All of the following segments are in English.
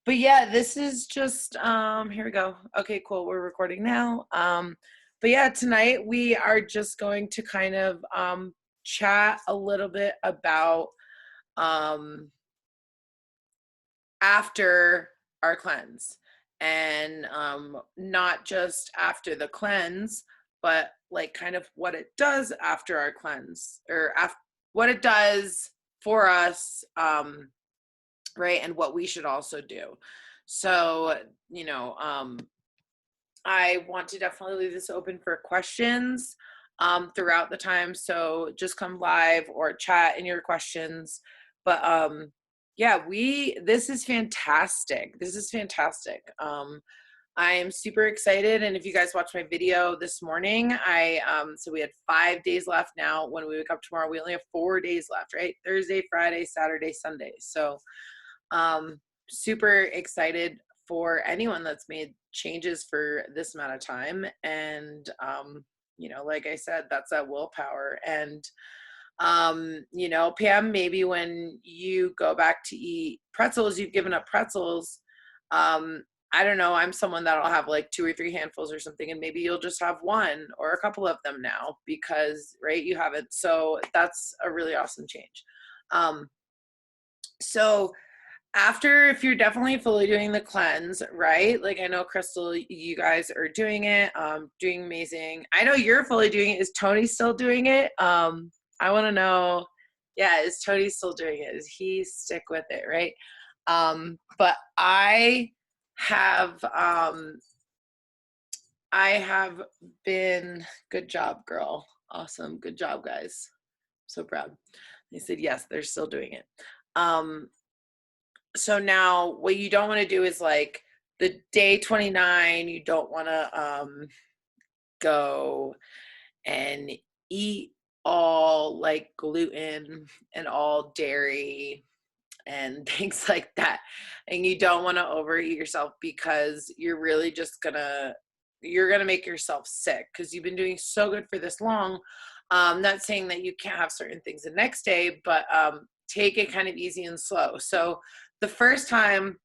But yeah, this is just here we go. Okay, cool. We're recording now. But yeah, tonight we are just going to kind of chat a little bit about um after our cleanse, and not just after the cleanse, but like kind of what it does after our cleanse, or what it does for us, right, and what we should also do. So, I want to definitely leave this open for questions throughout the time. So just come live or chat in your questions. But yeah, this is fantastic. This is fantastic. I am super excited. And if you guys watched my video this morning, so we had 5 days left now. When we wake up tomorrow, we only have 4 days left, right? Thursday, Friday, Saturday, Sunday. So super excited for anyone that's made changes for this amount of time. And like I said, that's that willpower. And Pam, maybe when you go back to eat pretzels, you've given up pretzels. I don't know, I'm someone that'll have like 2 or 3 handfuls or something, and maybe you'll just have one or a couple of them now because, right, you haven't. So that's a really awesome change. So after, if you're definitely fully doing the cleanse, right? Like I know Crystal, you guys are doing it, doing amazing. I know you're fully doing it. Is Tony still doing it? I want to know, yeah, is Tony still doing it? Is he stick with it, right? But have, I have been, good job, girl. Awesome. Good job, guys. So proud. They said, yes, they're still doing it. So now what you don't want to do is like the day 29, you don't want to go and eat all like gluten and all dairy and things like that. And you don't want to overeat yourself because you're really just you're gonna make yourself sick because you've been doing so good for this long. Not saying that you can't have certain things the next day, but take it kind of easy and slow. So the first time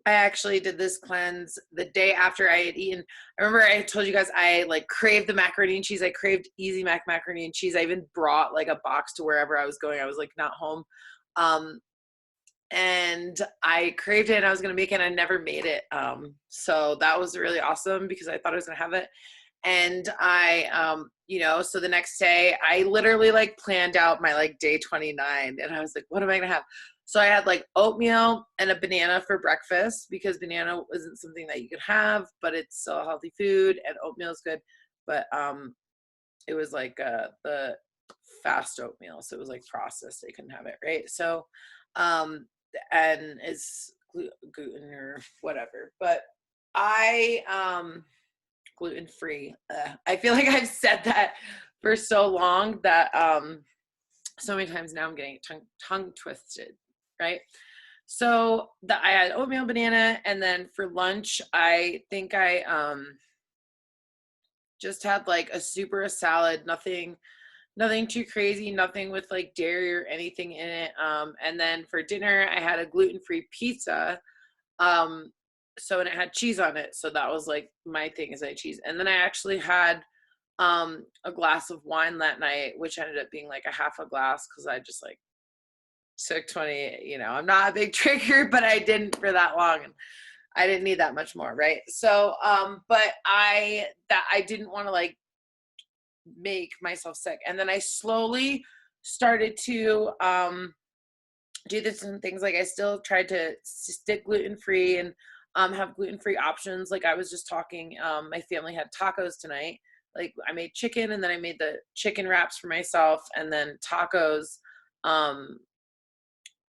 I actually did this cleanse, the day after I had eaten, I remember I told you guys I like craved the macaroni and cheese. I craved Easy Mac macaroni and cheese. I even brought like a box to wherever I was going. I was like not home. And I craved it and I was going to make it and I never made it. So that was really awesome because I thought I was going to have it. And so the next day I literally like planned out my like day 29 and I was like, what am I going to have? So I had like oatmeal and a banana for breakfast because banana isn't something that you could have, but it's still a healthy food, and oatmeal is good. But it was like the fast oatmeal. So it was like processed. They couldn't have it, right? So and it's gluten or whatever. But gluten free. I feel like I've said that for so long that so many times now I'm getting tongue twisted, right? So I had oatmeal, banana, and then for lunch I think I just had like a super salad, nothing too crazy, nothing with like dairy or anything in it. And then for dinner I had a gluten-free pizza. And it had cheese on it, so that was like my thing, is I had cheese. And then I actually had a glass of wine that night, which ended up being like a half a glass because I just like took 20. I'm not a big drinker, but I didn't for that long, and I didn't need that much more, right? So but I didn't want to like make myself sick. And then I slowly started to do this and things, like I still tried to stick gluten-free and have gluten-free options. Like I was just talking, my family had tacos tonight. Like I made chicken, and then I made the chicken wraps for myself, and then tacos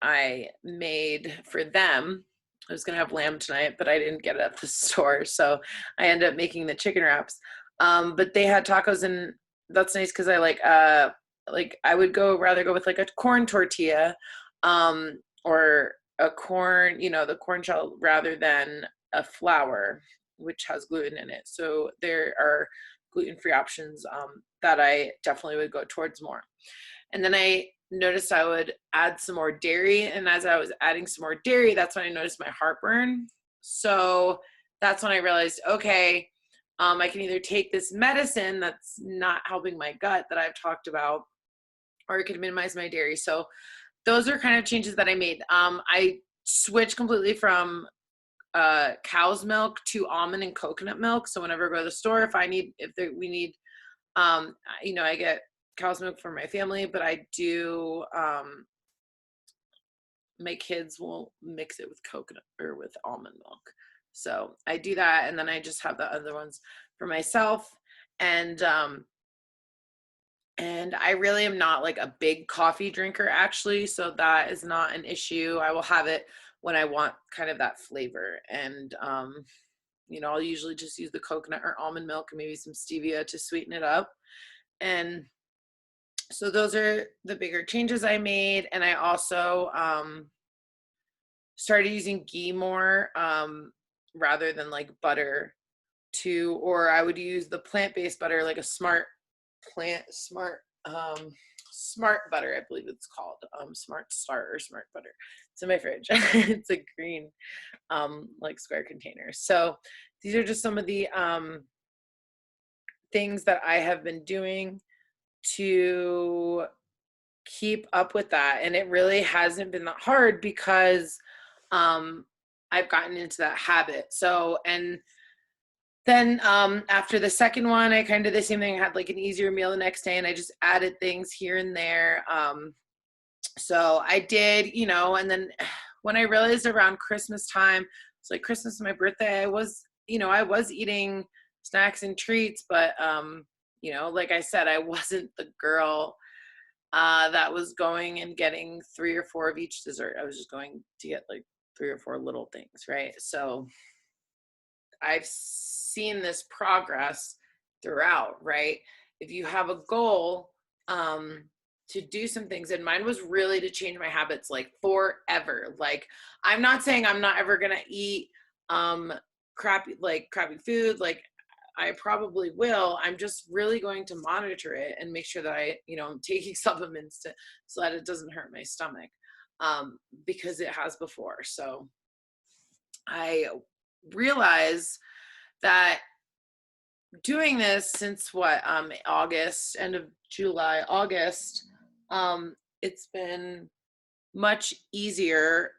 I made for them. I was gonna have lamb tonight, but I didn't get it at the store, so I ended up making the chicken wraps. But they had tacos, and that's nice because I like I would rather go with like a corn tortilla, or a corn, the corn shell, rather than a flour, which has gluten in it. So there are gluten-free options that I definitely would go towards more. And then I noticed I would add some more dairy. And as I was adding some more dairy, that's when I noticed my heartburn. So that's when I realized, okay, I can either take this medicine that's not helping my gut that I've talked about, or I could minimize my dairy. So those are kind of changes that I made. I switched completely from cow's milk to almond and coconut milk. So whenever I go to the store, we need, I get cow's milk for my family, but I do, my kids will mix it with coconut or with almond milk. So I do that. And then I just have the other ones for myself. And, and I really am not like a big coffee drinker actually. So that is not an issue. I will have it when I want kind of that flavor. And, I'll usually just use the coconut or almond milk and maybe some stevia to sweeten it up. And so those are the bigger changes I made. And I also started using ghee more rather than like butter or I would use the plant-based butter, like a smart butter, I believe it's called, Smart Start or Smart Butter. It's in my fridge. It's a green, like square container. So these are just some of the things that I have been doing to keep up with that. And it really hasn't been that hard because I've gotten into that habit. So, and then after the second one, I kind of did the same thing. I had like an easier meal the next day and I just added things here and there. So I did, and then when I realized around Christmas time, it's like Christmas and my birthday, I was eating snacks and treats, but, like I said, I wasn't the girl that was going and getting 3 or 4 of each dessert. I was just going to get like 3 or 4 little things, right? So I've seen this progress throughout, right? If you have a goal to do some things, and mine was really to change my habits like forever. Like, I'm not saying I'm not ever gonna eat crappy food. Like, I probably will. I'm just really going to monitor it and make sure that I'm taking supplements so that it doesn't hurt my stomach, because it has before. So I realize that doing this since August, end of July, August, it's been much easier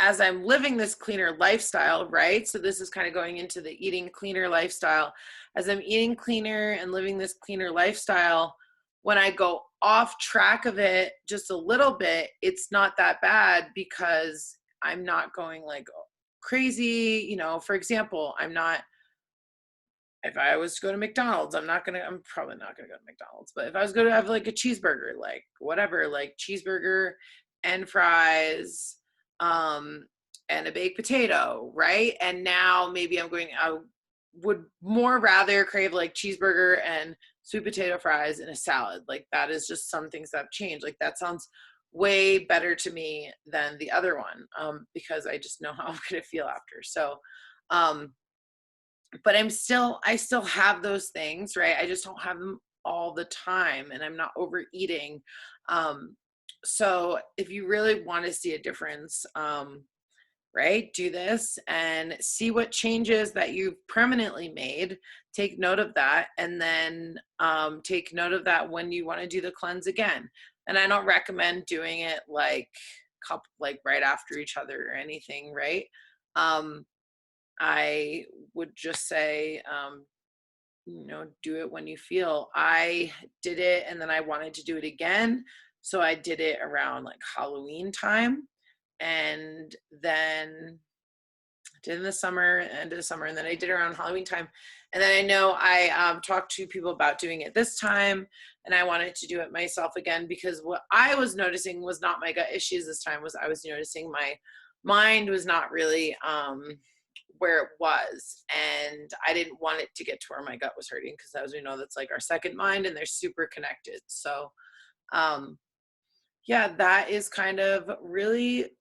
as I'm living this cleaner lifestyle, right? So this is kind of going into the eating cleaner lifestyle. As I'm eating cleaner and living this cleaner lifestyle, when I go off track of it just a little bit, it's not that bad because I'm not going like crazy. For example, if I was to go to McDonald's, I'm probably not going to go to McDonald's, but if I was going to have like a cheeseburger, like whatever, like cheeseburger and fries, and a baked potato, right? And now maybe I would more rather crave like cheeseburger and sweet potato fries and a salad. Like, that is just some things that have changed. Like, that sounds way better to me than the other one, because I just know how I'm going to feel after. So, but I still have those things, right? I just don't have them all the time, and I'm not overeating. So if you really want to see a difference, right, do this and see what changes that you've permanently made. Take note of that, and then take note of that when you want to do the cleanse again. And I don't recommend doing it like right after each other or anything, right? I would just say, do it when you feel. I did it and then I wanted to do it again. So I did it around like Halloween time, and then I did in the summer, end of the summer, and then I did it around Halloween time. And then I know I talked to people about doing it this time, and I wanted to do it myself again because what I was noticing was not my gut issues this time. I was noticing my mind was not really where it was, and I didn't want it to get to where my gut was hurting, because as we know, that's like our second mind and they're super connected. So yeah, that is kind of really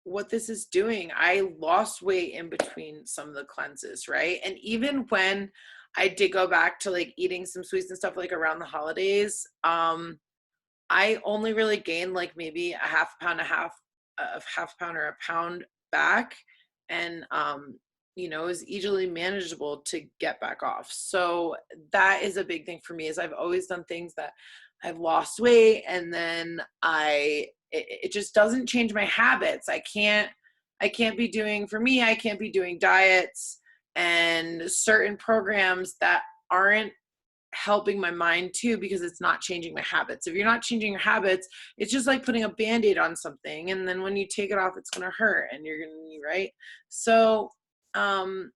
what this is doing. I lost weight in between some of the cleanses, right? And even when I did go back to like eating some sweets and stuff like around the holidays, I only really gained like maybe a half pound or a pound back. And, it was easily manageable to get back off. So that is a big thing for me is I've always done things that I've lost weight and then it just doesn't change my habits. I can't be doing, for me, I can't be doing diets and certain programs that aren't helping my mind too, because it's not changing my habits. If you're not changing your habits, it's just like putting a band-aid on something. And then when you take it off, it's going to hurt and you're going to be right. So, I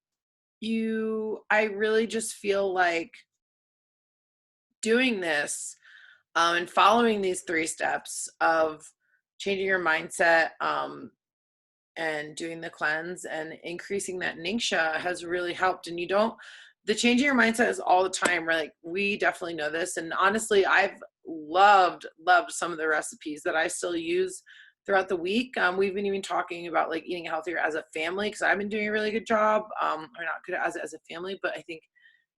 really just feel like doing this, and following these 3 steps of changing your mindset, and doing the cleanse and increasing that Ningxia has really helped. And the changing your mindset is all the time. We're like, we definitely know this. And honestly, I've loved some of the recipes that I still use throughout the week. We've been even talking about like eating healthier as a family, because I've been doing a really good job, or not good as a family, but I think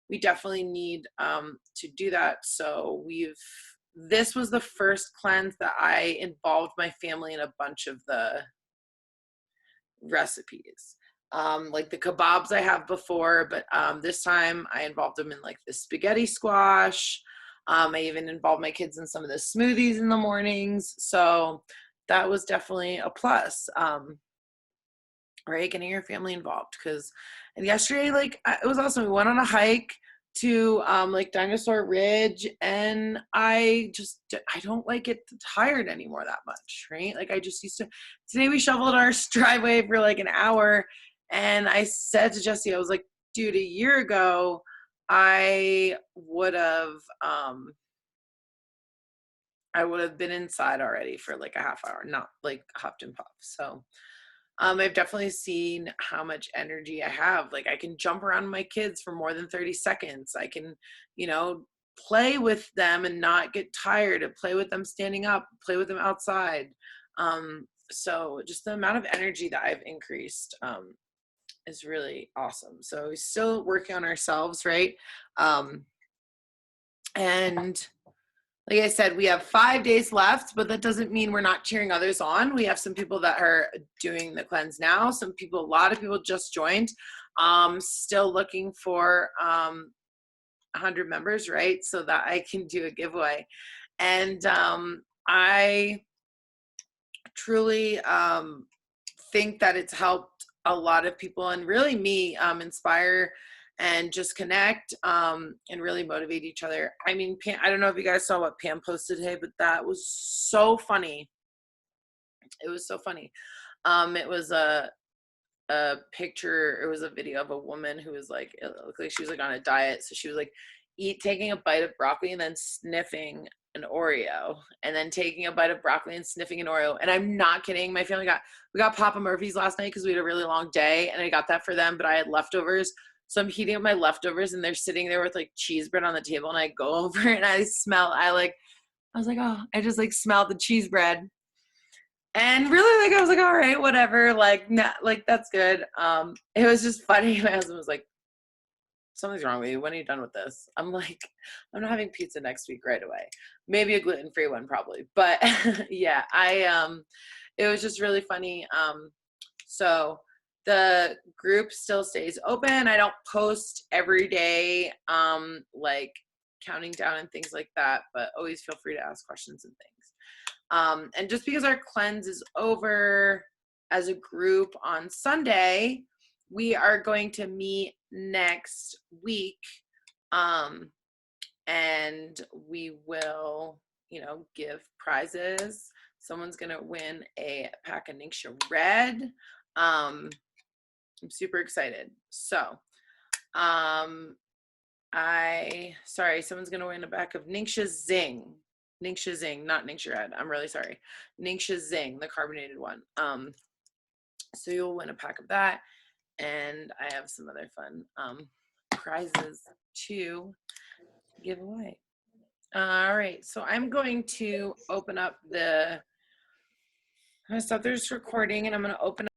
we definitely need to do that. So this was the first cleanse that I involved my family in a bunch of the recipes. Like the kebabs I have before, but this time I involved them in like the spaghetti squash. I even involved my kids in some of the smoothies in the mornings. So that was definitely a plus. Right, getting your family involved. And yesterday, like, it was awesome. We went on a hike to like Dinosaur Ridge, and I don't like get tired anymore that much, right? Like I just used to. Today we shoveled our driveway for like an hour, and I said to Jesse, I was like, dude, a year ago I would have been inside already for like a half hour, not like huffed and puffed. So I've definitely seen how much energy I have. Like I can jump around my kids for more than 30 seconds. I can, play with them and not get tired, and play with them standing up, play with them outside. So just the amount of energy that I've increased is really awesome. So we're still working on ourselves, right? And like I said, we have 5 days left, but that doesn't mean we're not cheering others on. We have some people that are doing the cleanse now. A lot of people just joined. Still looking for 100 members, right? So that I can do a giveaway. And I truly think that it's helped a lot of people, and really me, inspire and just connect, and really motivate each other. I mean, Pam, I don't know if you guys saw what Pam posted today, but that was so funny. It was so funny. It was a picture, it was a video of a woman who was like, it looked like she was like on a diet. So she was like taking a bite of broccoli and then sniffing an Oreo, and then taking a bite of broccoli and sniffing an Oreo. And I'm not kidding. We got Papa Murphy's last night because we had a really long day, and I got that for them, but I had leftovers. So I'm heating up my leftovers, and they're sitting there with like cheese bread on the table, and I go over and I was like, oh, I just like smelled the cheese bread. And really, like, I was like, all right, whatever. Like, nah, like that's good. It was just funny. My husband was like, something's wrong with you. When are you done with this? I'm like, I'm not having pizza next week right away. Maybe a gluten-free one, probably. But yeah, it was just really funny. So the group still stays open. I don't post every day, like counting down and things like that, but always feel free to ask questions and things. And just because our cleanse is over as a group on Sunday, we are going to meet next week. And we will, give prizes. Someone's going to win a pack of Ningxia Red. I'm super excited. So, someone's going to win a pack of Ningxia Zing. Ningxia Zing, not Ningxia Red. I'm really sorry. Ningxia Zing, the carbonated one. So you'll win a pack of that. And I have some other fun prizes to give away. All right. So I'm going to open up I'm going to stop this recording, and I'm going to open